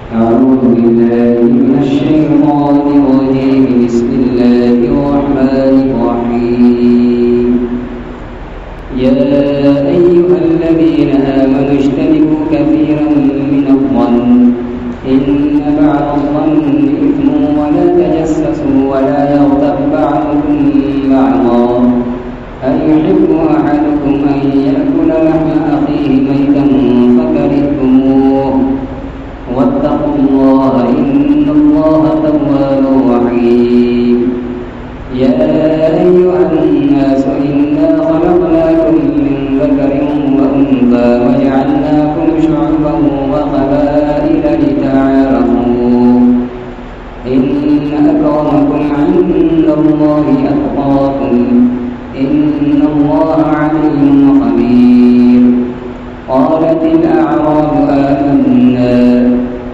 أعوذ بالله من الشيطان الرجيم. بسم الله الرحمن الرحيم. يا أيها الذين آمنوا اجتنبوا كثيرا من الظن إن بعض الظن إثم ولا تجسسوا ولا يغتب بعضكم بعضا أيحب أحدكم أن يأكل لحم أخيه ميتا فكرهتموه واتقوا الله إن الله تواب رحيم. يا أيها الناس إنا خلقناكم من ذكر وأنثى وجعلناكم شعوبا وقبائل لتعارفوا إن أكرمكم عند الله أتقاكم إن الله عليم خبير. قالت الأعراب آمنا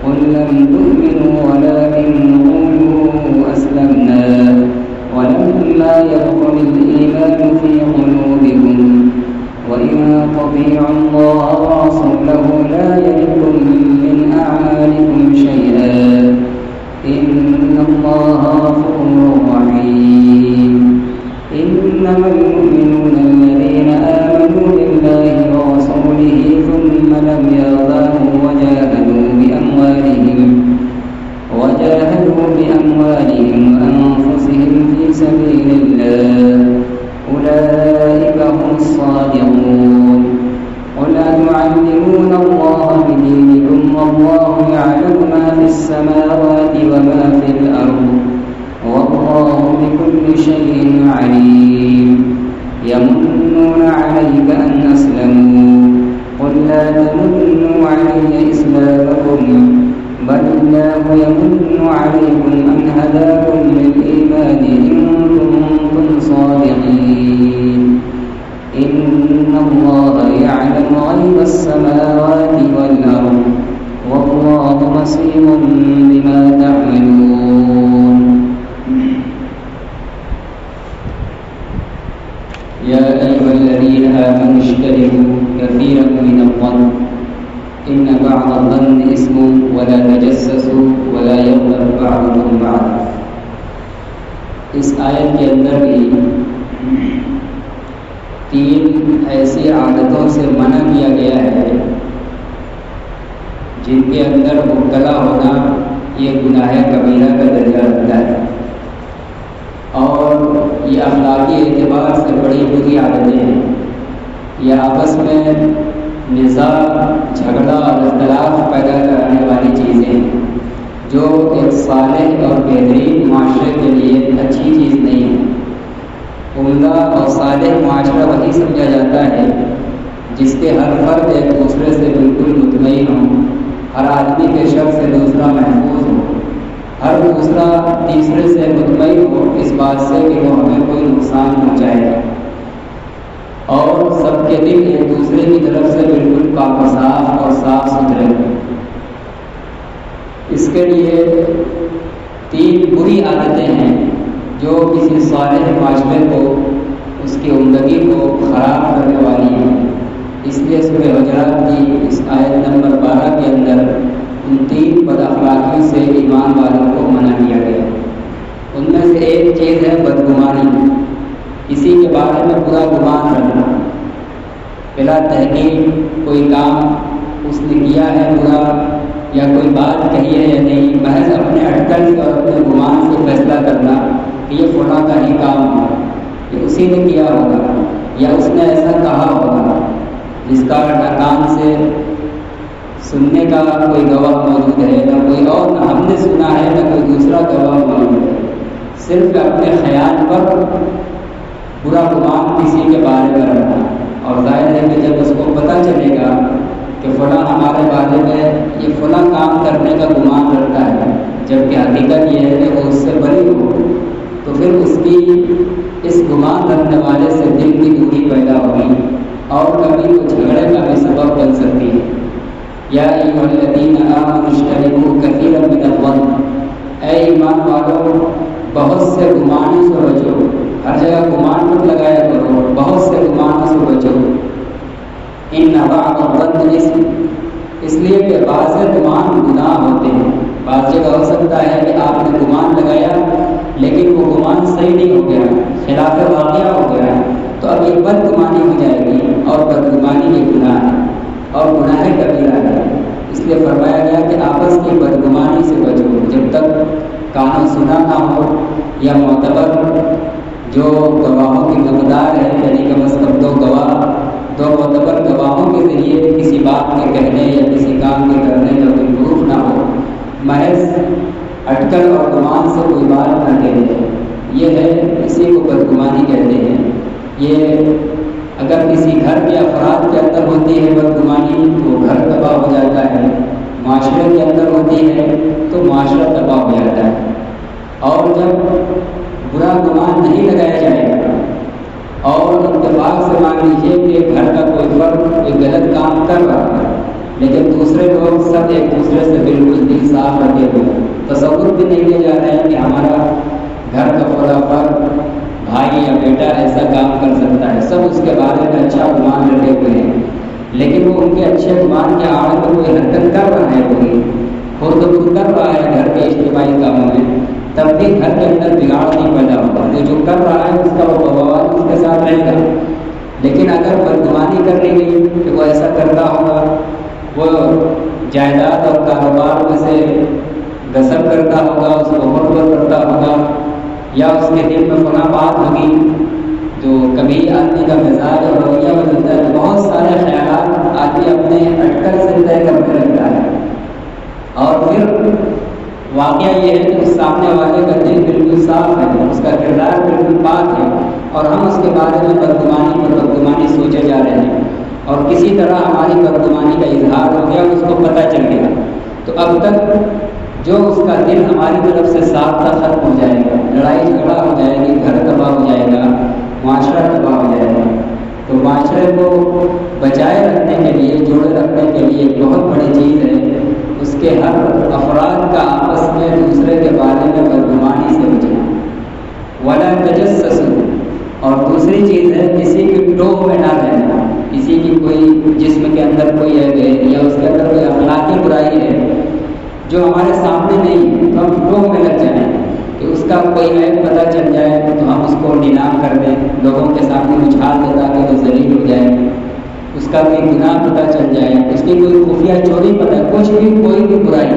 قل لم تؤمنوا ولكن قولوا أسلمنا ولما يدخل الإيمان في قلوبكم وإن تطيعوا الله ورسوله لا يلدكم من أعمالكم شيئا إن الله غفور رحيم. إنما المؤمنون الذين آمنوا بالله ورسوله ثم لم يرتابوا وجاهدوا بأموالهم وأنفسهم في سبيل الله أولئك هم الصادقون. قل أتعلمون الله بدينكم والله يعلم ما في السماوات وما في الأرض والله بكل شيء عليم. يمنون عليك أن أسلموا قل لا تمنوا علي إسلامكم بل الله يمن عليكم أن هداكم للإيمان إن كنتم صادقين. إن الله يعلم غيب السماوات والأرض والله بصير بما تعملون. يا أيها الذين آمنوا اجتنبوا كثيرا من الظن إن بعض الظن إثم ولا تجسسوا ولا يغتب بعضكم بعضا. اس آیت کے اندر بھی 3 ایسی عادتوں سے منع کیا گیا ہے جن کے اندر مبتلا ہونا یہ گناہ کبیرہ کا درجہ رکھتا ہے اور یہ اخلاقی اعتبار سے بڑی بری عادتیں ہیں. یہ آپس میں نزاع، جھگڑا اور اختلاف پیدا کرنے والی چیزیں ہیں جو ایک صالح اور بہترین معاشرے کے لیے اچھی چیز نہیں ہے. عمدہ اور صالح معاشرہ وہی سمجھا جاتا ہے جس کے ہر فرد ایک دوسرے سے بالکل مطمئن ہو، ہر آدمی کے شر سے دوسرا محفوظ ہو، ہر دوسرا تیسرے سے مطمئن ہو اس بات سے کہ وہ ہمیں کوئی نقصان پہنچائے گا، اور سب کے دل ایک دوسرے کی طرف سے بالکل پاک و صاف اور صاف ستھرے ہوں. اس کے لیے 3 بری عادتیں ہیں جو کسی صالح معاشرے کو، اس کی عمدگی کو خراب کرنے والی ہیں. اس لیے سورہ حجرات کی اس آیت نمبر 12 کے اندر ان 3 بد اخلاقیوں سے ایمان والوں کو منع کیا گیا. ان میں سے ایک چیز ہے بدگمانی، کسی کے بارے میں برا گمان رکھنا. بلا تحقیق کوئی کام اس نے کیا ہے برا یا کوئی بات کہی ہے یا نہیں، محض اپنے اٹکل اور اپنے گمان سے فیصلہ کرنا کہ یہ فلاں کا ہی کام ہے، یہ اسی نے کیا ہوگا یا اس نے ایسا کہا ہوگا، جس کا نہ کان سے سننے کا کوئی گواہ موجود ہے، نہ کوئی اور، نہ ہم نے سنا ہے نہ کوئی دوسرا گواہ موجود ہے. صرف اپنے خیال پر برا گمان کسی کے بارے میں رکھنا. اور ظاہر ہے کہ جب اس کو پتہ چلے گا کہ فلاں ہمارے بارے میں یہ فلاں کام کرنے کا گمان رکھتا ہے جبکہ حقیقت یہ ہے کہ وہ اس سے بری ہو، تو پھر اس کی اس گمان رکھنے والے سے دل کی دوری پیدا ہوگی اور کبھی وہ جھگڑے کا بھی سبب بن سکتی ہے. یا ایھا الذین آمنوا اجتنبوا کثیرا من الظن، اے ایمان والو بہت سے گمانوں سے بچو. ہر جگہ گمان مت لگایا کرو، بہت سے گمانوں سے بچو. ان بعض الظن اسم، اس لیے کہ بعض گمان گناہ ہوتے ہیں. بعض جگہ ہو سکتا ہے کہ آپ نے گمان لگایا لیکن وہ گمان صحیح نہیں ہو گیا، خلاف واقعہ ہو گیا، تو اب یہ بدگمانی ہو جائے گی، اور بدگمانی یہ گناہ ہے اور گناہ کبیرہ ہے۔ اس لیے فرمایا گیا کہ آپس کی بدگمانی سے بچو، جب تک کانوں سنا نہ ہو یا معتبر جو گواہوں کی مقدار ہے، یعنی کم از کم 2 گواہ، 2 معتبر گواہوں کے ذریعے کسی بات کے کہنے یا کسی کام کے کرنے کا کوئی پروف نہ ہو، محض اٹکل اور گمان سے کوئی بات نہ کہے، یہ ہے، اسی کو بدگمانی کہتے ہیں۔ یہ اگر کسی گھر کے افراد کے اندر ہوتی ہے بدگمانی تو گھر تباہ ہو جاتا ہے، معاشرے کے اندر ہوتی ہے تو معاشرہ تباہ ہو جاتا ہے۔ اور جب برا گمان نہیں لگایا جائے گا اور اتفاق سے مان لیجیے کہ گھر کا کوئی فرد کوئی غلط کام کر رہا ہے لیکن دوسرے لوگ سب ایک دوسرے سے بالکل دل صاف رکھے ہوئے، تصور بھی نہیں کیا جا رہا ہے کہ ہمارا گھر کا فلاں فرد بھائی یا بیٹا ایسا کام کر سکتا ہے، سب اس کے بارے میں اچھا گمان رکھے ہوئے ہیں، لیکن وہ ان کے اچھے گمان کے آڑ میں کوئی حرکت کر رہا ہے، کوئی خود کر رہا ہے گھر کے اجتماعی کاموں میں، تب بھی گھر کے اندر بگاڑ نہیں پیدا ہوگا۔ وہ جو کر رہا ہے اس کا وہ بوال اس کے ساتھ رہے گا، لیکن اگر بدگمانی کر لی گئی کہ وہ ایسا کرتا ہوگا، وہ جائیداد اور کاروبار میں سے غصب کرتا ہوگا، اس کو مرتبہ کرتا ہوگا، یا اس کے دل میں فلاں بات ہوگی، جو کبھی آدمی کا مزاج اور رویہ بدلتا ہے، بہت سارے خیالات آدمی اپنے اٹکل سے طے کرنے لگتا ہے، اور پھر واقعہ یہ ہے کہ اس سامنے والے کا دل بالکل صاف ہے، اس کا کردار بالکل پاک ہے، اور ہم اس کے بارے میں بدگمانی سوچے جا رہے ہیں، اور کسی طرح ہماری بدگمانی کا اظہار ہو گیا، اس کو پتہ چل گیا، تو اب تک جو اس کا دل ہماری طرف سے صاف تھا ختم ہو جائے گا، لڑائی جھگڑا ہو جائے گی، گھر تباہ ہو جائے گا، معاشرہ تباہ ہو جائے گا۔ تو معاشرے کو بچائے رکھنے کے لیے، جوڑے رکھنے کے لیے ایک بہت بڑی چیز ہے اس کے ہر افراد کا آپس میں دوسرے کے بارے میں بدگمانی سے بچنا، ولا تجسسوا، اور دوسری چیز ہے کسی کی ٹوہ میں نہ رہنا، کسی کی کوئی جسم کے اندر کوئی عیب ہے یا اس کے اندر کوئی اخلاقی برائی ہے جو ہمارے سامنے نہیں ہے تو ہم ٹوہ میں لگ جائیں کہ اس کا کوئی عیب پتہ چل جائے تو ہم اس کو نیلام کر دیں، لوگوں کے سامنے اچھال دیں تاکہ وہ ذلیل ہو جائے، اس کا کوئی گناہ پتہ چل جائے، اس کی کوئی خفیہ چوری پتہ، کچھ بھی کوئی بھی برائی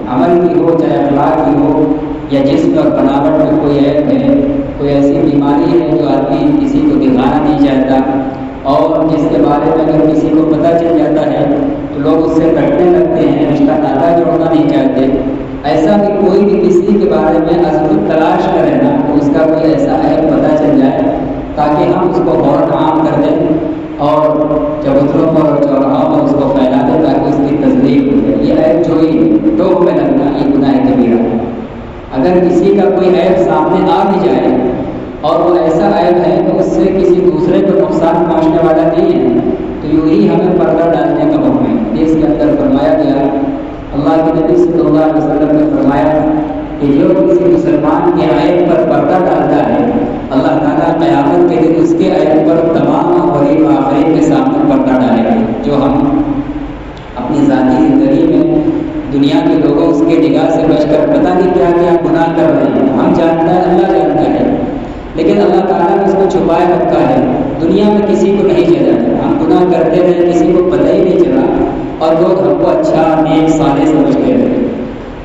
عمل کی ہو چاہے اخلاق کی ہو یا جسم اور بناوٹ میں کوئی عیب ہے، کوئی ایسی بیماری ہے جو آدمی کسی کو دکھانا نہیں چاہتا اور جس کے بارے میں اگر کسی کو پتہ چل جاتا ہے تو لوگ اس سے کٹنے لگتے ہیں، رشتہ ناتا جوڑنا نہیں چاہتے، ایسا بھی کوئی بھی کسی کے بارے میں ازل تلاش کر رہنا کہ اس کا کوئی ایسا عیب پتہ چل جائے تاکہ ہم اس کو فوراً عام کر دیں اور چبوتروں پر اور چوراہوں پر اس کو پھیلا دیں تاکہ اس کی تصدیق ہو جائے۔ یہ عیب چوری ٹوہ میں لگنا یہ گناہ کبیرہ ہے۔ اگر کسی کا کوئی عیب سامنے آ بھی جائے اور وہ ایسا عیب ہے کہ اس سے کسی دوسرے کو نقصان پہنچنے والا نہیں ہے تو یوں ہی ہمیں پردہ ڈالنے کا حکم ہے۔ حدیث کے اندر فرمایا گیا، اللہ کے نبی صلی اللہ علیہ وسلم نے فرمایا کہ جو کسی مسلمان کے عیب پر پردہ ڈالتا ہے اللہ تعالیٰ قیامت کے دن اس کے عیب پر تمام غریب آخرین کے سامنے پردہ ڈالے گا۔ جو ہم اپنی ذاتی زندگی میں دنیا کے لوگوں اس کے نگاہ سے بچ کر پتہ نہیں کیا کیا گناہ کر رہے ہیں، ہم جانتا ہے، اللہ جانتا ہے، لیکن اللہ تعالیٰ نے اس کو چھپائے رکھا ہے، دنیا میں کسی کو نہیں چلا، ہم گناہ کرتے رہے، کسی کو پتہ ہی نہیں چلا اور لوگ ہم کو اچھا نیک صالح سمجھتے رہے۔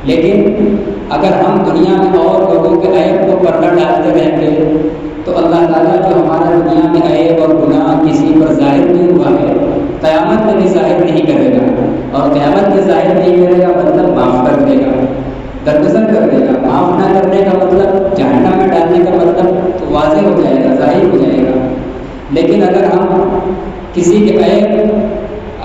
لیکن اگر ہم دنیا میں اور لوگوں کے عیب کو پردہ ڈالتے رہیں گے تو اللہ تعالیٰ جو ہمارا دنیا میں عیب اور گناہ کسی پر ظاہر نہیں ہوا ہے قیامت میں بھی ظاہر نہیں کرے گا، اور قیامت میں ظاہر نہیں کرے گا مطلب معاف کر دے گا، درگزر کر دے گا۔ معاف نہ کرنے کا مطلب جہنم میں ڈالنے کا مطلب تو واضح ہو جائے گا، ظاہر ہو جائے گا۔ لیکن اگر ہم کسی کے عیب،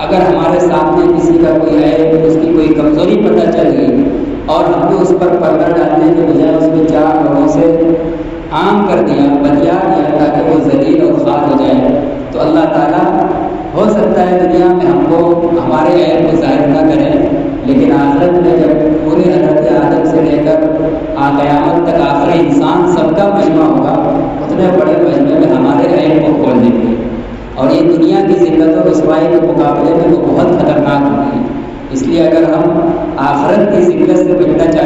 اگر ہمارے سامنے کسی کا کوئی عیب، اس کی کوئی کمزوری پتہ چل گئی اور ہم نے اس پر پردہ ڈالنے کے بجائے اس کو 4 لوگوں سے عام کر دیا، بتیا دیا تاکہ وہ ذلیل اور خوار ہو جائے، تو اللہ تعالیٰ ہو سکتا ہے دنیا میں ہم کو ہمارے عیب کو ظاہر نہ کریں، لیکن آخرت میں جب پورے حضرت آدم سے لے کر قیامت تک آخری انسان سب کا مجمع ہوگا، اتنے بڑے مجمع میں ہمارے عیب کو کھول دیں گے، اور یہ دنیا کی ذلت و رسوائی کے مقابلے میں وہ بہت خطرناک ہوگی۔ اس لیے اگر ہم آخرت کی ذلت سے بچنا چاہتے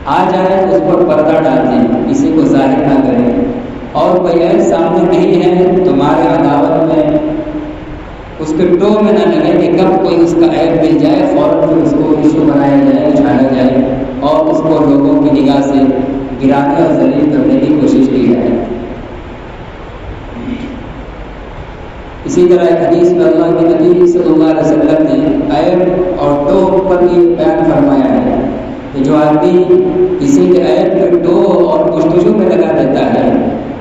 آ جائے تو اس پر پردہ ڈالتے ہیں، کسی کو ظاہر نہ کریں، اور کوئی عیب سامنے نہیں ہے تمہارے عداوت میں اس کے ٹو میں نہ لگے کہ کب کوئی اس کا عیب مل جائے فوراً پھر اس کو ایشو بنایا جائے، اچھالا جائے اور اس کو لوگوں کی نگاہ سے گرانے اور ذلیل کرنے کی کوشش کی جائے۔ اسی طرح ایک حدیث میں اللہ کے نبی صلی اللہ علیہ وسلم نے عیب اور ٹو پر یہ بیان فرمایا ہے کہ جو آدمی کسی کے عیب پہ ٹو اور گفتگو میں لگا دیتا ہے،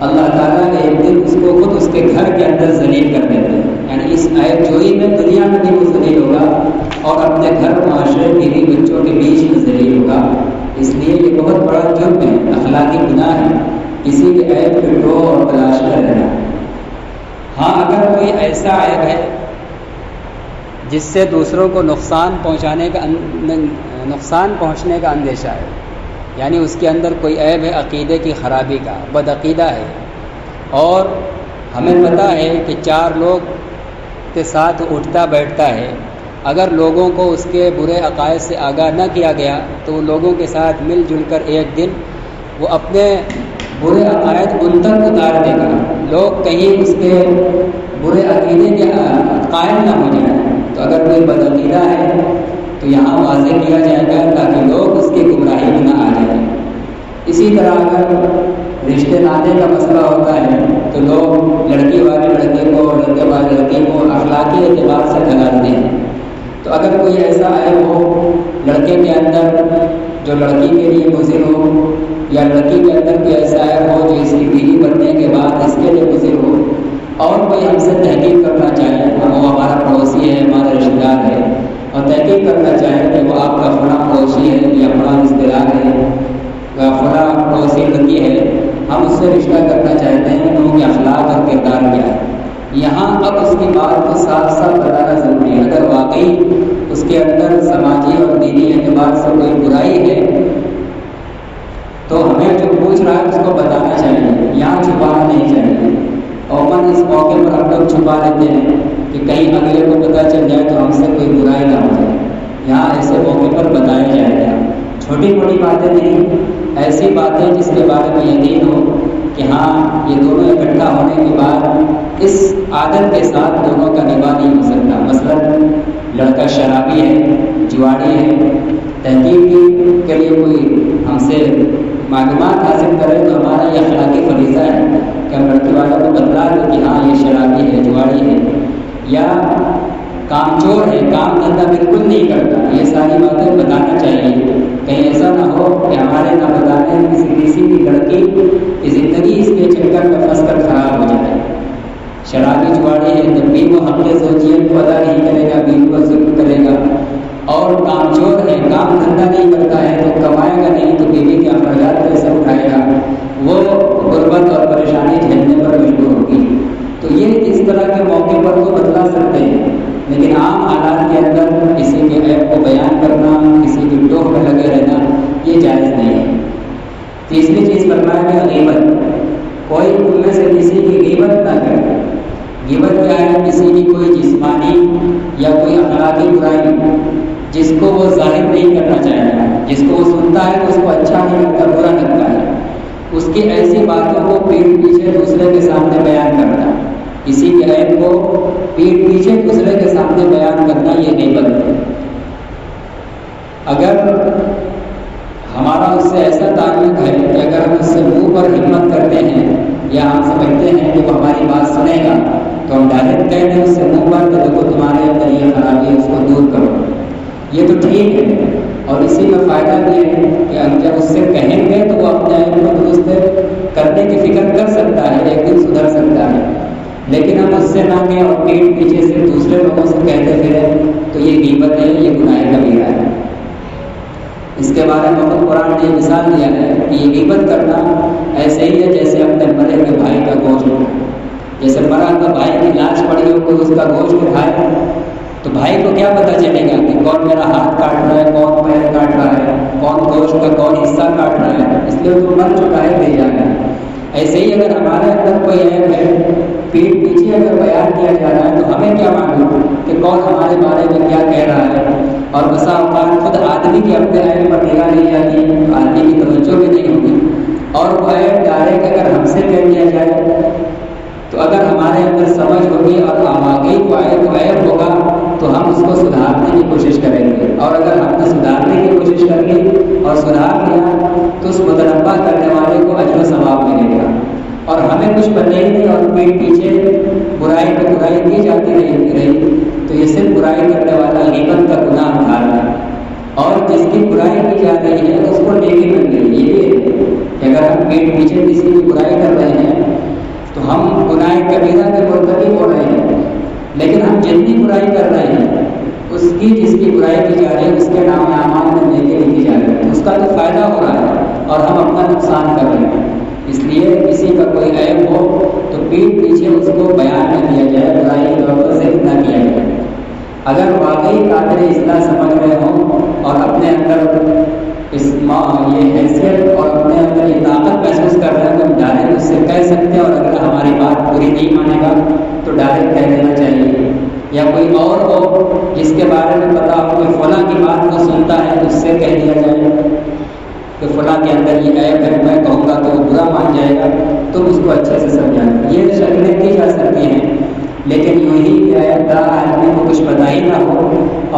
اللہ تعالیٰ نے ایک دن اس کو خود اس کے گھر کے اندر ذلیل کر دیتے ہیں، یعنی اس عیب جوئی میں دنیا میں بھی وہ ذلیل ہوگا اور اپنے گھر معاشرے بیوی بچوں کے بیچ میں ذلیل ہوگا۔ اس لیے یہ بہت بڑا جرم ہے، اخلاقی گناہ ہے کسی کے عیب پہ ٹو اور تلاش کر رہنا۔ ہاں اگر کوئی ایسا عیب ہے جس سے دوسروں کو نقصان پہنچنے کا اندیشہ ہے، یعنی اس کے اندر کوئی عیب ہے عقیدے کی خرابی کا، بد عقیدہ ہے، اور ہمیں پتہ ہے کہ 4 لوگ کے ساتھ اٹھتا بیٹھتا ہے، اگر لوگوں کو اس کے برے عقائد سے آگاہ نہ کیا گیا تو لوگوں کے ساتھ مل جل کر ایک دن وہ اپنے برے عقائد ان تک اتار دے گا، لوگ کہیں اس کے برے عقیدے کے قائل نہ ہو جائیں۔ تو اگر کوئی بد عقیدہ ہے تو یہاں واضح کیا جائے گا تاکہ لوگ اس کی گمراہی میں نہ آ جائیں۔ اسی طرح اگر رشتے ناطے کا مسئلہ ہوتا ہے تو لوگ لڑکی والے لڑکے کو اور لڑکے والے لڑکے کو اخلاقی اعتبار سے ڈھگاتے ہیں۔ تو اگر کوئی ایسا عیب ہو لڑکے کے اندر جو لڑکی کے لیے مضر ہو، یا لڑکی کے اندر کوئی ایسا عیب ہو جو اس کی بیوی بننے کے بعد اس کے لیے مضر ہو، اور کوئی ہم سے تحقیق کرنا چاہے، وہ ہمارا پڑوسی ہے، ہمارا رشتہ دار ہے، اور تحقیق کرنا چاہے کہ وہ آپ کا فلاں پڑوسی ہے یا فلاں رشتہ دار ہے یا فلاں پڑوسی لڑکی ہے، ہم اس سے رشتہ کرنا چاہتے ہیں تو ان کے اخلاق اور کردار کیا ہے، یہاں اب اس کی بات کو صاف صاف بتانا ضروری ہے۔ اگر واقعی اس کے اندر سماجی اور دینی اعتبار سے کوئی برائی ہے تو ہمیں جو پوچھ رہا ہے اس کو بتانا چاہیے، یہاں چھپانا نہیں چاہیے۔ عموماً اس موقع پر ہم لوگ چھپا لیتے ہیں کہ کہیں اگلے کو پتہ چل جائے تو ہم سے کوئی برائی نہ ہو جائے، یہاں ایسے موقع پر بتایا جائے گا، چھوٹی موٹی باتیں نہیں، ایسی باتیں جس کے بارے میں یقین ہو کہ ہاں یہ دونوں اکٹھا ہونے کے بعد اس عادت کے ساتھ دونوں کا نباہ نہیں ہو سکتا۔ مثلاً لڑکا شرابی ہے، جواڑی ہے، تحقیق کے لیے کوئی ہم سے معلومات حاصل کرے تو ہمارا یہ اخلاقی فریضہ ہے کہ ہم لڑکی والوں کو بتلا دیں کہ ہاں یہ شرابی ہے، جواڑی ہے، یا کام چور ہے، کام دھندا بالکل نہیں کرتا، یہ ساری باتیں بتانا چاہیے۔ کہیں ایسا نہ ہو کہ ہمارے نہ بتانے کسی کی لڑکی کی زندگی اس کے چکر میں پھنس کر خراب ہو جائے۔ شرابی جواڑی ہے جب بھی وہ حق زوجیت کو ادا نہیں کرے گا، بیوی کو ظلم کرے گا، اور کام چور ہے، کام دھندا نہیں کرتا ہے تو کمائے گا نہیں تو بیوی کے اخراجات کیسے اٹھائے گا، وہ غربت اور پریشانی جھیلنے پر مجبور ہوگی۔ تو یہ اس طرح کے موقع پر وہ بتلا سکتے ہیں، لیکن عام حالات کے اندر کسی کے عیب کو بیان کرنا، کسی کی ٹوک میں لگے رہنا یہ جائز نہیں ہے۔ تیسری چیز فرمایا گیا غیبت، کوئی ان میں سے کسی کی غیبت نہ کرے۔ غیبت کیا ہے؟ کسی کی کوئی جسمانی یا کوئی اخلاقی برائی جس کو وہ ظاہر نہیں کرنا چاہتا، جس کو وہ سنتا ہے تو اس کو اچھا نہیں لگتا، برا لگتا ہے، اس کی ایسی باتوں کو پیٹھ پیچھے دوسرے کے سامنے بیان کرنا، کسی کے عیب کو پیٹھ پیچھے دوسرے کے سامنے بیان کرنا یہ غیبت ہے۔ اگر ہمارا اس سے ایسا تعلق ہے کہ اگر ہم اس سے منہ پر ہمت کرتے ہیں یا ہم سمجھتے ہیں کہ وہ ہماری بات سنے گا تو ہم ڈائریکٹ کہہ دیں اس سے منہ پر کہ دیکھو تمہارے اندر یہ خرابی ہے، اس کو دور کرو، یہ تو ٹھیک ہے، اور اسی میں فائدہ بھی ہے کہ ہم جب اس سے کہیں گے تو وہ اپنے عیب کو درست کرنے کی فکر کر سکتا ہے، ایک دن سدھر سکتا ہے۔ لیکن ہم اس سے نہ کہیں اور پیٹ پیچھے سے دوسرے لوگوں سے کہتے پھریں تو یہ غیبت ہے، یہ گناہ کبیرہ ہے۔ اس کے بارے میں قرآن نے مثال دیا ہے کہ یہ غیبت کرنا ایسے ہی ہے جیسے اپنے مرے ہوئے بھائی کا گوشت، جیسے مرا ہوا بھائی کی لاش پڑی ہو کوئی اس کا گوشت کھائے تو بھائی کو کیا پتہ چلے گا کہ کون میرا ہاتھ کاٹ رہا ہے، کون پیر کاٹ رہا ہے، کون گوشت کا کون حصہ کاٹ رہا ہے، اس لیے تو مر چکا ہے لے جانا۔ ایسے ہی اگر ہمارے اندر کوئی عیب ہے، پیٹھ پیچھے اگر بیان کیا جا رہا ہے تو ہمیں کیا معلوم کہ کون ہمارے بارے میں کیا کہہ رہا ہے، اور بسا اوقات خود آدمی کی اپنے عیب پر نگاہ نہیں جاتی، آدمی کی توجہ بھی نہیں ہوتی، اور وہ عیب ڈائریکٹ اگر ہم سے کہہ دیا جائے تو اگر ہمارے اندر سمجھ ہوگی اور واقعی کو عیب ہوگا تو ہم اس کو سدھارنے کی کوشش کریں گے، اور اگر ہم نے سدھارنے کی کوشش کر لی اور سدھار لیا تو اس متنبع کرنے والے کو اجر و ثواب ملے گا، اور ہمیں کچھ پتہ ہی نہیں اور پیٹ پیچھے برائی پہ برائی کی جاتی رہی تو یہ صرف برائی کرنے والا غیبت کا گناہ اٹھا رہا ہے، اور جس کی برائی کی جا رہی ہے اس کو نیکی مل رہی ہے۔ یہ بھی ہے کہ اگر ہم پیٹ پیچھے کسی کی برائی کر رہے ہیں تو ہم گناہ کبیرہ کے مرتکب ہو رہے ہیں، لیکن ہم جتنی برائی کر رہے ہیں اس کی جس کی برائی کی جا رہی ہے اس کے نام اعمال میں نیکی لکھی جا رہی ہے، اس کا تو فائدہ ہو رہا ہے اور ہم اپنا نقصان کر رہے ہیں۔ اس لیے کسی کا کوئی عیب ہو تو پیٹ پیچھے اس کو بیان نہ کیا جائے، برائی کے طور پر ذکر نہ کیا جائے۔ اگر واقعی قادر اصلاح سمجھ رہے ہوں اور اپنے اندر یہ حیثیت اور اپنے اندر یہ طاقت محسوس کر رہے ہیں تو ہم ڈائریکٹ اس سے کہہ سکتے ہیں، اور اگر ہماری بات پوری نہیں مانے گا تو ڈائریکٹ کہہ دینا چاہیے، یا کوئی اور ہو جس کے بارے میں پتا ہو کہ فلاں کی بات کو سنتا ہے اس سے کہہ دیا جائے کہ فلاں کے اندر یہ عیب ہے، میں کہوں گا تو وہ برا مان جائے گا، تم اس کو اچھے سے سمجھانا۔ یہ شکلیں کی جا سکتی ہیں، لیکن یوں ہی کہ عیب دار آدمی کو کچھ پتہ ہی نہ ہو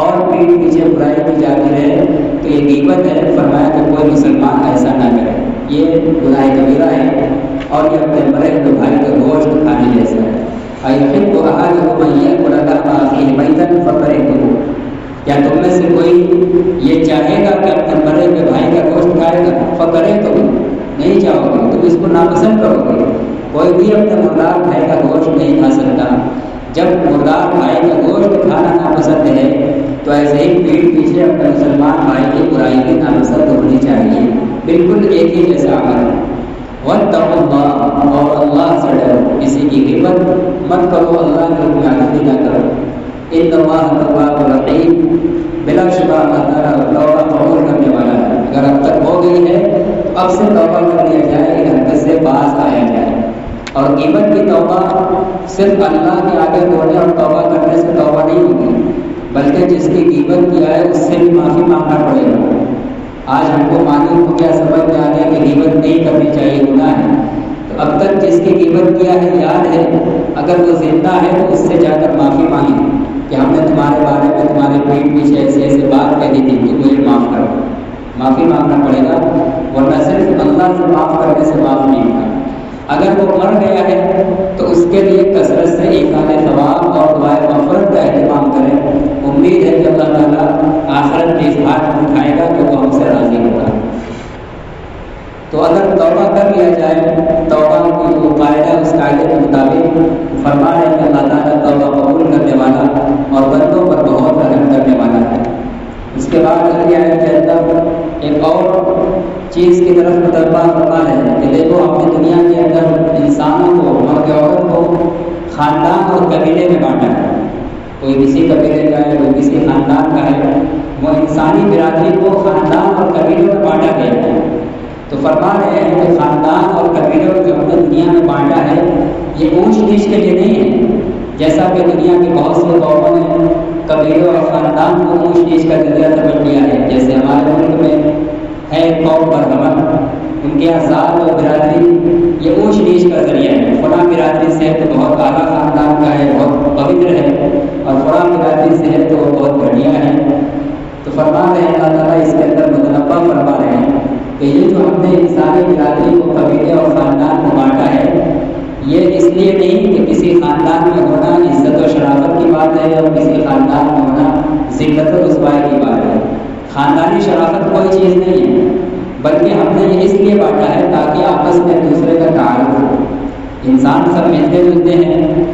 اور پیٹ پیچھے برائی کی جاتی رہے تو یہ غیبت ہے۔ فرمایا کہ کوئی مسلمان ایسا نہ کرے، یہ گناہ کبیرہ ہے اور یہ اپنے مرے ہوئے بھائی کا گوشت کھانے جیسا ہے۔ اَيُحِبُّ أَحَدُكُمْ أَن يَأْكُلَ لَحْمَ أَخِيهِ مَيْتًا فَكَرِهْتُمُوهُ، کیا تم میں سے کوئی یہ چاہے گا کہ اپنے مرے ہوئے بھائی کا گوشت کھائے گا؟ فَكَرِهْتُمُوهُ، نہیں چاہو گے، تم اس کو ناپسند کرو گے۔ کوئی بھی اپنے مردار بھائی کا گوشت نہیں کھا سکتا۔ جب مردار بھائی کا گوشت کھانا ناپسند ہے تو ایسے ہی پیٹ پیچھے اپنے مسلمان بھائی کی برائی بھی ناپسند ہونی چاہیے، بالکل ایک ہی جیسا عمل ہے۔ وَاتَّقُوا اللَّهَ، اور اللہ سے ڈرو، کسی کی غیبت مت کرو، اللہ کی نافرمانی نہ کرو۔ إِنَّ اللَّهَ تَوَّابٌ رَحِيمٌ، بلا شبہ اللہ تعالیٰ توبہ قبول کرنے والا ہے۔ اگر اب تک ہو گئی ہے تو اب سے توبہ کر لیا جائے، ان حرکت سے باز آیا جائے۔ اور غیبت کی توبہ صرف اللہ کے آگے رونے اور توبہ کرنے سے توبہ نہیں ہوگی، بلکہ جس کی غیبت کیا ہے اس سے بھی معافی مانگنا پڑے گا۔ آج ہم کو معلوم ہو گیا، سمجھ میں آ گیا کہ غیبت نہیں کرنی چاہیے، گناہ ہے، تو اب تک جس کی غیبت کیا ہے یاد ہے، اگر وہ زندہ ہے تو اس سے جا کر معافی مانگے کہ ہم نے تمہارے بارے میں تمہارے پیٹ پیچھے ایسے ایسے بات کہہ دی تھی، تو مجھے معاف کرو۔ معافی مانگنا پڑے گا، ورنہ صرف اللہ سے معاف کرنے سے معاف نہیں ہوگا۔ اگر وہ مر گیا ہے تو اس کے لیے کثرت سے ایثار ثواب اور دعائے مغفرت کا اہتمام کریں، امید ہے کہ اللہ تعالیٰ آخرت میں اس ہاتھ کو اٹھائے گا کہ وہ ہم سے راضی ہوگا۔ تو اگر توبہ کر لیا جائے، توبہ کی جو قاعدہ اس قاعدے کے مطابق فرما رہے ہیں کہ اللہ تعالیٰ توبہ قبول کرنے والا اور بندوں پر بہت رحم کرنے والا ہے۔ اس کے بعد اگلی آیت کے اندر ایک اور چیز کی طرف متوجہ فرما رہے ہیں کہ دیکھو اپنی دنیا کے اندر انسانوں کو، مرد عورت کو خاندان اور قبیلے میں بانٹا ہے، کوئی کسی قبیلے کا ہے، کوئی کسی خاندان کا ہے، وہ انسانی برادری کو خاندان اور قبیلوں میں بانٹا گیا ہے۔ تو فرما رہے ہیں کہ خاندان اور قبیلوں جو ہم نے دنیا میں بانٹا ہے یہ اونچ نیچ کے لیے نہیں ہے، جیسا کہ دنیا کے بہت سے قوموں نے قبیلوں اور خاندان کو اونچ نیچ کا ذریعہ سمجھ لیا ہے۔ جیسے ہمارے ملک میں ہے قوم برہمن، ان کے ذات اور برادری یہ اونچ نیچ کا ذریعہ ہے، فلاں برادری سے ہے تو بہت اعلیٰ خاندان کا ہے، بہت پوتر ہے، اور فلاں برادری سے ہے تو وہ بہت گھٹیا ہے۔ تو فرما رہے ہیں اللہ تعالیٰ اس کے اندر متنبع فرما رہے ہیں کہ یہ جو ہم نے انسانی برادری کو قبیلے اور خاندان کو بانٹا ہے یہ اس لیے نہیں کہ کسی خاندان میں ہونا عزت و شرافت کی بات ہے اور کسی خاندان میں ہونا ذلت و رسوائی کی بات ہے۔ خاندانی شرافت کوئی چیز نہیں ہے، بلکہ ہم نے یہ اس لیے بانٹا ہے تاکہ آپس میں ایک دوسرے کا تعارف ہو۔ انسان سب ملتے جلتے ہیں،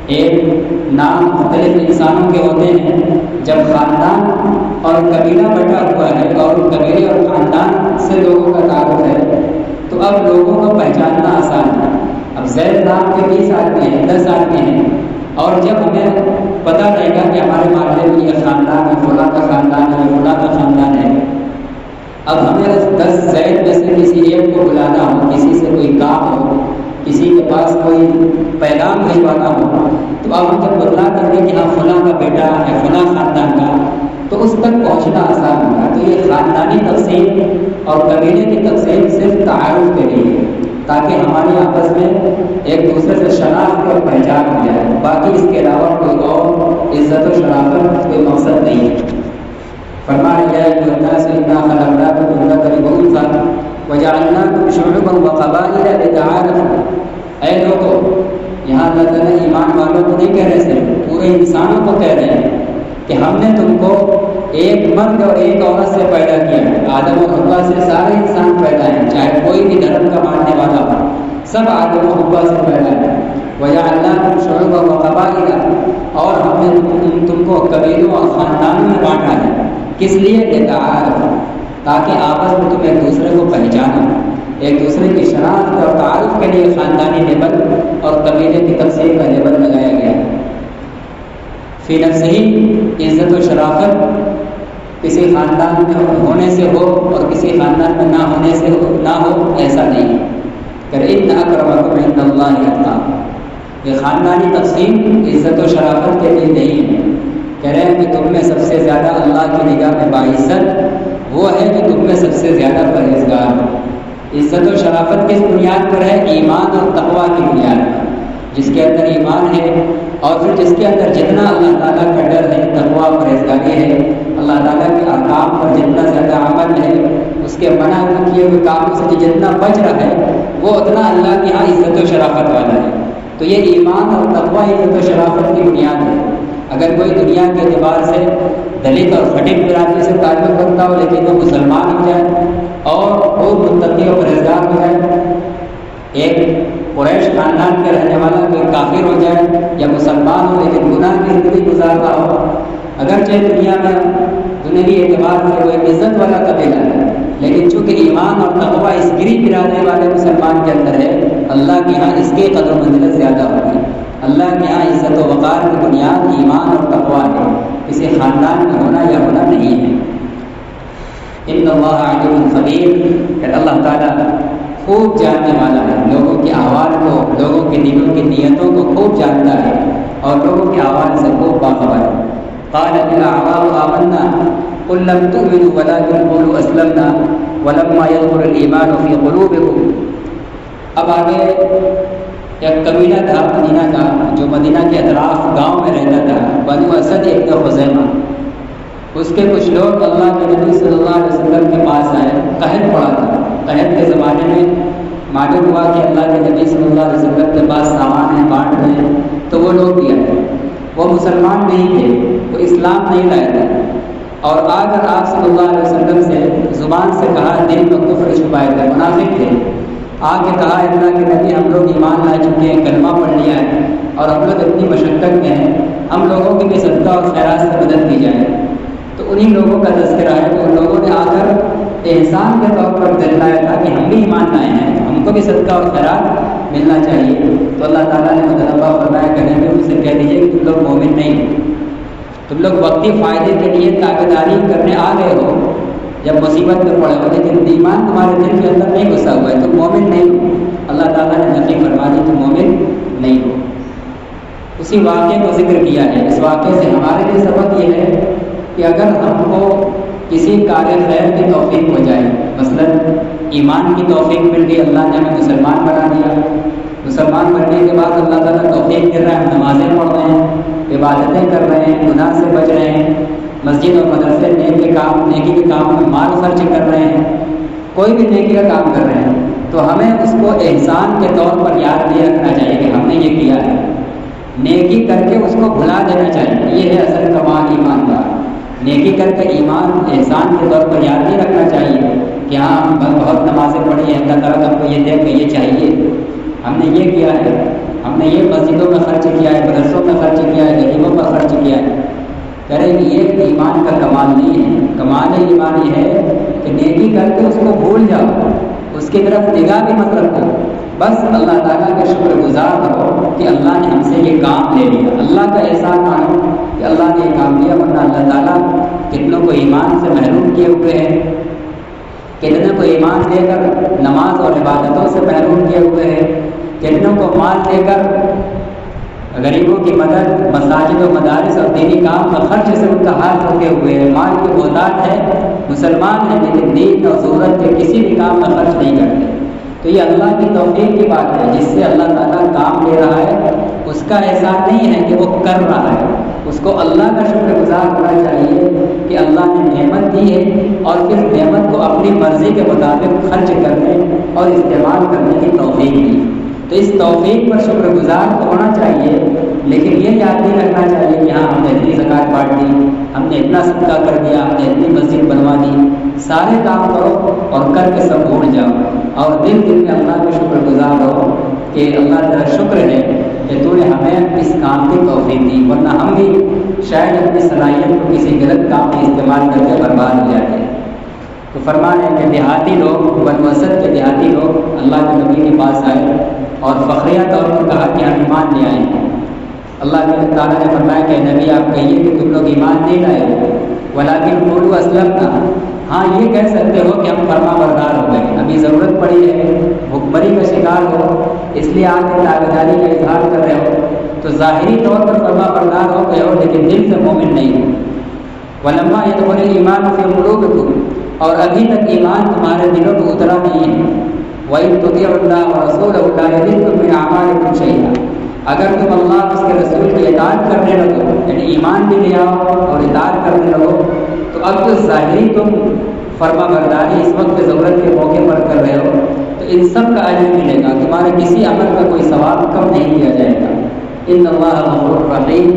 ایک نام مختلف انسانوں کے ہوتے ہیں، جب خاندان اور قبیلہ بٹا ہوا ہے اور قبیلے اور خاندان سے لوگوں کا تعارف ہے تو اب لوگوں کو پہچاننا آسان ہے۔ اب زید نام کے 20 آدمی ہیں، 10 آدمی ہیں، اور جب ہمیں پتہ رہے گا کہ ہمارے محلے میں یہ خاندان ہے، فلاں کا خاندان ہے، فلاں کا خاندان ہے، اب ہمیں 10 زید میں سے کسی ایک کو بلانا ہو، کسی سے کوئی کام ہو، کسی کے پاس کوئی پیغام بھجوانا ہو تو اب ہم جب بتلا کر دیں کہ ہاں فلاں کا بیٹا ہے فلاں خاندان کا تو اس تک پہنچنا آسان ہوگا. تو یہ خاندانی تقسیم اور قبیلے کی تقسیم صرف تعارف کے لیے ہے تاکہ ہمارے آپس میں ایک دوسرے سے شناخت اور پہچان ہو جائے. باقی اس کے علاوہ کوئی اور عزت و شرافت کوئی مقصد نہیں ہے. فرمایا جائے کہ الناس انا خلقناکم من ذکر و انثی وجعلناکم شعوبا وقبائل لتعارفوا. اے لوگوں، یہاں اللہ تعالیٰ ایمان والوں کو نہیں کہہ رہے صرف پورے انسانوں کو کہہ رہے ہیں کہ ہم نے تم کو ایک مرد اور ایک عورت سے پیدا کیا ہے. آدم اور حوا سے سارے انسان پیدا ہیں، چاہے کوئی بھی دھرم کا ماننے والا ہو، سب آدم و حوا سے پیدا ہے. وَجَعَلْنَاكُمْ شُعُوبًا وَقَبَائِلَ، اور ہم نے تم کو قبیلوں اور خاندانوں میں بانٹا ہے. کس لیے؟ لِتَعَارَفُوا، تاکہ آپس میں تم ایک دوسرے کو پہچانو. ایک دوسرے کی شناخت اور تعارف کے لیے خاندانی لیبل اور قبیلے کی تقسیم کا لیبل لگایا گیا ہے. فی نفس ہی عزت و شرافت کسی خاندان میں ہونے سے ہو اور کسی خاندان میں نہ ہونے سے نہ ہو، ایسا نہیں کہ ان اکرمکم عند اللہ اتقاکم. یہ خاندانی تقسیم عزت و شرافت کے لیے نہیں ہے. کہہ رہے ہیں کہ تم میں سب سے زیادہ اللہ کی نگاہ میں باعزت وہ ہے جو تم میں سب سے زیادہ پرہیزگار ہو. عزت و شرافت کس بنیاد پر ہے؟ ایمان اور تقویٰ کی بنیاد پر. جس کے اندر ایمان ہے اور پھر جس کے اندر جتنا اللہ تعالیٰ کا ڈر ہے، تقویٰ پرہیزگاری ہے، اللہ تعالیٰ کے احکام پر جتنا زیادہ عمل ہے، اس کے منع کیے ہوئے کاموں سے جتنا بچ رہا ہے، وہ اتنا اللہ کے ہاں عزت و شرافت والا ہے. تو یہ ایمان اور تقویٰ عزت و شرافت کی بنیاد ہے. اگر کوئی دنیا کے اعتبار سے دلت اور فٹک برادری سے تعلق رکھتا ہو لیکن وہ مسلمان ہو جائے اور خوب متقی و پرہیزگار ہو جائے، ایک قریش خاندان کے رہنے والا کوئی کافر ہو جائے یا مسلمان ہو لیکن گناہ کی زندگی گزارتا ہو، اگرچہ دنیا میں دنیوی اعتبار سے وہ ایک عزت والا قبیلہ ہے لیکن چونکہ ایمان اور تقویٰ اس گری برادری والے مسلمان کے اندر ہے، اللہ کے ہاں اس کی قدر و منزلت زیادہ ہوگی. اللہ کے ہاں عزت و وقار کی بنیاد ایمان اور تقویٰ ہے، کسی خاندان میں ہونا یا ہونا نہیں ہے. ان اللہ علیم خبیر، کہ اللہ تعالیٰ خوب جاننے والا ہے، لوگوں کے احوال کو، لوگوں کے دلوں کی نیتوں کو خوب جانتا ہے اور لوگوں کے احوال سے خوب باخبر ہے. قالت الاعراب آمنا قل لم تؤمنوا ولكن قولوا اسلمنا ولما يدخل الايمان في قلوبكم. اب آگے ایک قبیلہ تھا مدینہ کا جو مدینہ کے اطراف گاؤں میں رہتا تھا، بنو اسد ابن خزیمہ. اس کے کچھ لوگ اللہ کے نبی صلی اللہ علیہ وسلم کے پاس آئے. قحط پڑا تھا. قحط کے زمانے میں معلوم ہوا کہ اللہ کے نبی صلی اللہ علیہ وسلم کے پاس سامان ہے، بانٹ رہے ہیں، تو وہ لوگ بھی آئے. وہ مسلمان نہیں تھے، وہ اسلام نہیں لائے تھے، اور آ کر آپ صلی اللہ علیہ وسلم سے زبان سے کہا، دل میں کفر چھپائے تھے، منافق تھے. آ کے کہا، اللہ کے نبی ہم لوگ ایمان لا چکے ہیں، کلمہ پڑھ لیا ہے اور ہم لوگ اتنی مشقت میں ہیں، ہم لوگوں کی بھی صدقہ اور خیرات سے مدد کی جائے. تو انہی لوگوں کا تذکرہ ہے کہ ان لوگوں نے آ کر احسان کے طور پر دلایا تھا کہ ہم بھی ایمان لائے ہیں، ہم کو بھی صدقہ اور خیرات ملنا چاہیے. تو اللہ تعالیٰ نے مطلبہ فرمایا کہ نبی ان سے کہہ دیجیے کہ تم لوگ مومن نہیں ہو، تم لوگ وقتی فائدے کے لیے تابعداری کرنے آ گئے ہو جب مصیبت میں پڑے ہو، لیکن ایمان تمہارے دل کے اندر نہیں گھسا ہوا ہے، تم مومن نہیں ہو. اللہ تعالیٰ نے نفی فرما دی، تم مومن نہیں ہو. اسی واقعے کو ذکر کیا ہے. اس واقعے سے ہمارے لیے سبق یہ ہے کہ اگر ہم کو کسی کار خیر کی توفیق ہو جائے، مثلا ایمان کی توفیق مل گئی، اللہ نے ہمیں مسلمان بنا دیا، مسلمان بننے کے بعد اللہ تعالیٰ توفیق دے رہا ہے، ہم نمازیں پڑھ رہے ہیں، عبادتیں کر رہے ہیں، گناہ سے بچ رہے ہیں، مسجد اور مدرسے نیکی کے کام میں مال خرچ کر رہے ہیں، کوئی بھی نیکی کا کام کر رہے ہیں، تو ہمیں اس کو احسان کے طور پر یاد نہیں رکھنا چاہیے کہ ہم نے یہ کیا ہے. نیکی کر کے اس کو بھلا دینا چاہیے. یہ ہے اصل کمال ایمان کا. نیکی کر کے ایمان احسان کے طور پر یاد نہیں رکھنا چاہیے کہ ہاں ہم بہت نمازیں پڑھی ہیں، اللہ تعالیٰ ہم کو یہ دے کہ یہ چاہیے، ہم نے یہ کیا ہے، ہم نے یہ مسجدوں میں خرچ کیا ہے، مدرسوں میں خرچ کیا ہے، غریبوں پر خرچ کیا ہے. کریں یہ ایمان کا کمال نہیں ہے. کمال ایمان یہ ہے کہ نیکی کر کے اس کو بھول جاؤ، اس کی طرف نگاہ بھی مت رکھو، بس اللہ تعالیٰ کا شکر گزار رہو کہ اللہ نے ہم سے یہ کام لے لیا. اللہ کا احسان مانو کہ اللہ نے یہ کام لیا، ورنہ اللہ تعالیٰ کتنوں کو ایمان سے محروم کیے ہوئے ہیں، کتنے کو ایمان دے کر نماز اور عبادتوں سے محروم کیے ہوئے ہیں، کتنوں کو مال دے کر غریبوں کی مدد، مساجد و مدارس اور دینی کام کا خرچ سے ان کا ہاتھ روکے ہوئے ہیں، مال کی محتاج ہے، مسلمان ہے لیکن دین اور ضرورت کے کسی بھی کام کا خرچ نہیں کرتے۔ تو یہ اللہ کی توفیق کی بات ہے، جس سے اللہ تعالیٰ کام لے رہا ہے اس کا احسان نہیں ہے کہ وہ کر رہا ہے، اس کو اللہ کا شکر گزار ہونا چاہیے کہ اللہ نے نعمت دی ہے اور پھر نعمت کو اپنی مرضی کے مطابق خرچ کرنے اور استعمال کرنے کی توفیق دی۔ تو اس توفیق پر شکر گزار ہونا چاہیے، لیکن یہ یاد نہیں رکھنا چاہیے کہ ہاں ہم نے اتنی زکوٰۃ بانٹ دی، ہم نے اتنا صدقہ کر دیا، ہم نے اتنی مسجد بنوا دی۔ سارے کام کرو اور کر کے سب بھول جاؤ، اور دل میں اللہ کا شکر گزار ہو کہ اللہ تیرا شکر ہے کہ تو نے ہمیں اس کام کی توفیق دی، ورنہ ہم بھی شاید اپنی صلاحیت کو کسی غلط کام میں استعمال کر کے برباد ہو جاتے ہیں۔ تو فرمان ہے کہ دیہاتی لوگ، بنو اسد کے دیہاتی لوگ اللہ کے نبی کے پاس آئے اور فخریہ طور پر کہا کہ ہم ایمان لے آئے ہیں۔ اللہ تعالیٰ نے فرمایا کہ نبی آپ کہیے کہ تم لوگ ایمان نہیں لائے، ولیکن قولوا اسلمنا، ہاں یہ کہہ سکتے ہو کہ ہم فرما بردار ہو گئے، ابھی ضرورت پڑی ہے، بھوکمری کا شکار ہو اس لیے آج کی تابعداری کا اظہار کر رہے ہو، تو ظاہری طور پر فرما بردار ہو گئے ہو لیکن دل سے مومن نہیں ہو۔ ولما يدخل الایمان فی قلوبکم، اور ابھی تک ایمان تمہارے دلوں میں اترا نہیں ہے۔ وَإِن تُطِيعُوا اللَّهَ وَرَسُولَهُ لَا يَلِدْكُم مِّنْ أَعْمَالِكُمْ شَيْئًا، اگر تم اللہ اور اس کے رسول کی اطاعت کرنے لگو، یعنی ایمان بھی لے آؤ اور اطاعت کرنے لگو، تو اب جو ظاہری تم فرما برداری اس وقت ضرورت کے موقع پر کر رہے ہو تو ان سب کا اجر ملے گا، تمہارے کسی عمل کا کوئی ثواب کم نہیں کیا جائے گا۔ ان اللہ غفور رحیم،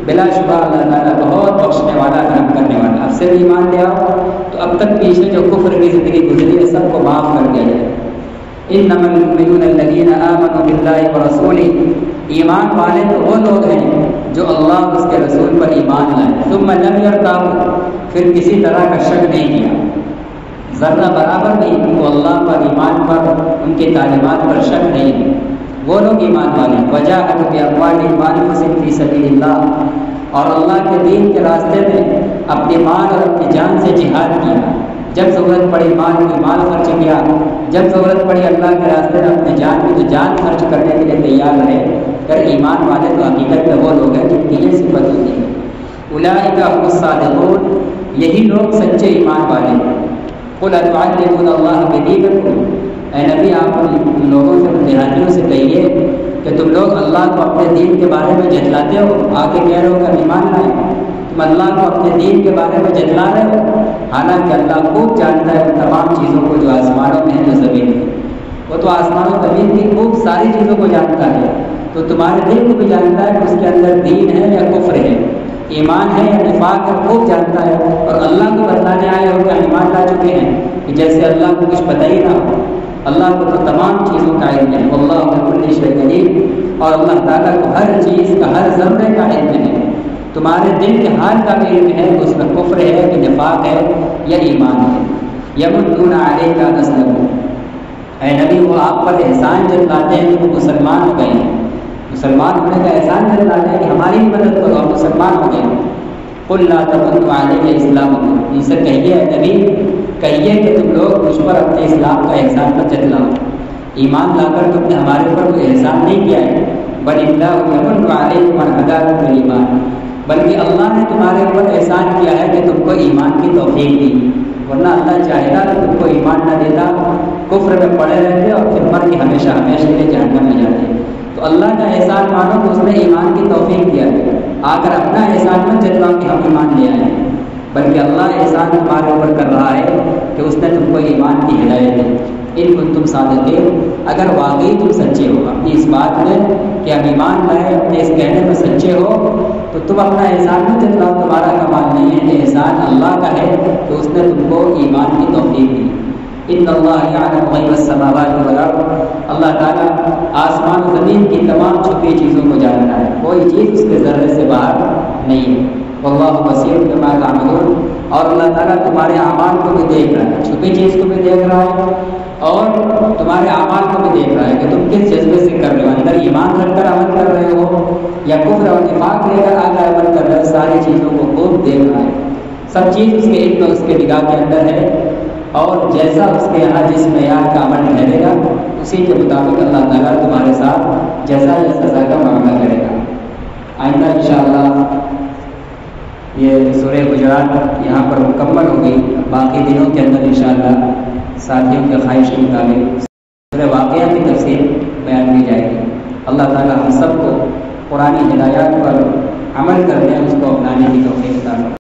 بلا شبہ اللہ تعالیٰ بہت بخشنے والا، رحم کرنے والا۔ اب سے ایمان لے آؤ تو اب تک پیچھے جو کفر کی زندگی گزری ہے سب کو معاف کر دیا جائے۔ انما المؤمنون الذین آمنوا باللہ ورسولہ، ایمان والے تو وہ لوگ ہیں جو اللہ اور اس کے رسول پر ایمان لائے، ثم لم یرتابوا، پھر کسی طرح کا شک نہیں کیا، ذرہ برابر بھی وہ اللہ پر، ایمان پر، ان کی تعلیمات پر شک نہیں ہے، وہ لوگ ایمان والے۔ وجاہدوا باموالہم وانفسہم فی سبیل اللہ، اور اللہ کے دین کے راستے میں اپنی مال اور اپنی جان سے جہاد کیا، جب ضرورت پڑی مال کی مال خرچ کیا، جب ضرورت پڑی اللہ کے راستے میں اپنی جان میں تو جان خرچ کرنے کے لیے تیار رہے۔ اگر ایمان والے تو حقیقت میں وہ لوگ ہیں جن کی یہ صفت ہوتی ہے۔ اولئک هم الصادقون، یہی لوگ سچے ایمان والے ہیں۔ قل اتعلمون اللہ بدینکم، اے نبی آپ ان لوگوں سے، دیہاتیوں سے کہیے کہ تم لوگ اللہ کو اپنے دین کے بارے میں جتلاتے ہو، آگے کہہ رہے ہو کہ ایمان لائے، تم اللہ کو اپنے دین کے بارے میں جتلا رہے ہو، حالانکہ اللہ خوب جانتا ہے ان تمام چیزوں کو جو آسمانوں میں ہیں جو زمین میں، وہ تو آسمان و زمین کی خوب ساری چیزوں کو جانتا ہے، تو تمہارے دل کو بھی جانتا ہے کہ اس کے اندر دین ہے یا کفر ہے، ایمان ہے یا نفاق ہے، خوب جانتا ہے۔ اور اللہ کو بتلانے آئے ہو کہ ایمان لا چکے ہیں کہ جیسے اللہ کو کچھ پتہ ہی نہ ہو، اللہ کو تو تمام چیزوں کا علم ہے، اللہ بكل شيء علیم، اور اللہ تعالیٰ کو ہر چیز کا، ہر ذرے کا علم ہے، تمہارے دل کے حال کا بھی علم ہے کہ اس میں کفر ہے کہ نفاق ہے یا ایمان ہے۔ یمنون علیک ان اسلموا، اے نبی وہ آپ پر احسان جتلاتے ہیں کہ وہ مسلمان ہو گئے ہیں، مسلمان ہونے کا احسان جتلاتے ہیں کہ ہماری مدد کرو، آپ مسلمان ہو گئے ہیں۔ قل لا تمنوا علی اسلامکم، ان سے کہیے اے نبی، کہیے کہ تم لوگ مجھ پر اپنے اسلام کا احسان مت جتلاؤ، ایمان لا کر تم نے ہمارے اوپر کوئی احسان نہیں کیا ہے، بل اللہ یمن علیکم ان ہداکم للایمان، بلکہ اللہ نے تمہارے اوپر احسان کیا ہے کہ تم کو ایمان کی توفیق دی، ورنہ اللہ چاہتا تو تم کو ایمان نہ دیتا، کفر میں پڑے رہتے اور پھر مر کے ہمیشہ ہمیشہ کے لیے جہنم میں جاتے۔ تو اللہ کا احسان مانو کہ اس نے ایمان کی توفیق دیا ہے، آ کر اپنا احسان مت جتلاؤ کہ ہم ایمان لے آئے ہیں، بلکہ اللہ احسان تمہارے اوپر کر رہا ہے کہ اس نے تم کو ایمان کی ہدایت دی۔ ان کنتم صادقین، اگر واقعی تم سچے ہو اپنی اس بات میں کہ ہم ایمان لائے، اپنے اس کہنے میں سچے ہو، تو تم اپنا احسان مت جتلاؤ، تمہارا کمال نہیں ہے، احسان اللہ کا ہے کہ اس نے تم کو ایمان کی توفیق دی۔ ان اللہ یعلم غیب السماوات والارض، اللہ تعالیٰ آسمان و زمین کی تمام چھپی چیزوں کو جانتا ہے، کوئی چیز اس کے ذرے سے باہر نہیں ہے۔ واللہ بصیر بما تعملون، اور اللہ تعالیٰ تمہارے اعمال کو بھی دیکھ رہا ہے، چھپی چیز کو بھی دیکھ رہا ہے اور تمہارے اعمال کو بھی دیکھ رہا ہے کہ تم کس جذبے سے کر رہے ہو، اندر ایمان رکھ کر عمل کر رہے ہو یا کفر اور نفاق لے کر آگے عمل کر رہے ہو، ساری چیزوں کو خوب دیکھ رہا ہے، سب چیز اس کے علم اور اس کے نگاہ کے اندر ہے، اور جیسا اس کے یہاں جس معیار کا عمل ٹھہرے گا اسی کے مطابق اللہ تعالیٰ تمہارے ساتھ جزا یا سزا کا معاملہ کرے گا۔ آئندہ انشاءاللہ یہ سورہ حجرات یہاں پر مکمل ہوگی، باقی دنوں کے اندر انشاءاللہ ساتھیوں کے خواہش کے مطابق سورہ واقعہ کی تفصیل بیان کی جائے گی۔ اللہ تعالیٰ ہم سب کو قرآنی ہدایات پر عمل کرنے، اس کو اپنانے کی توفیق عطا فرمائے۔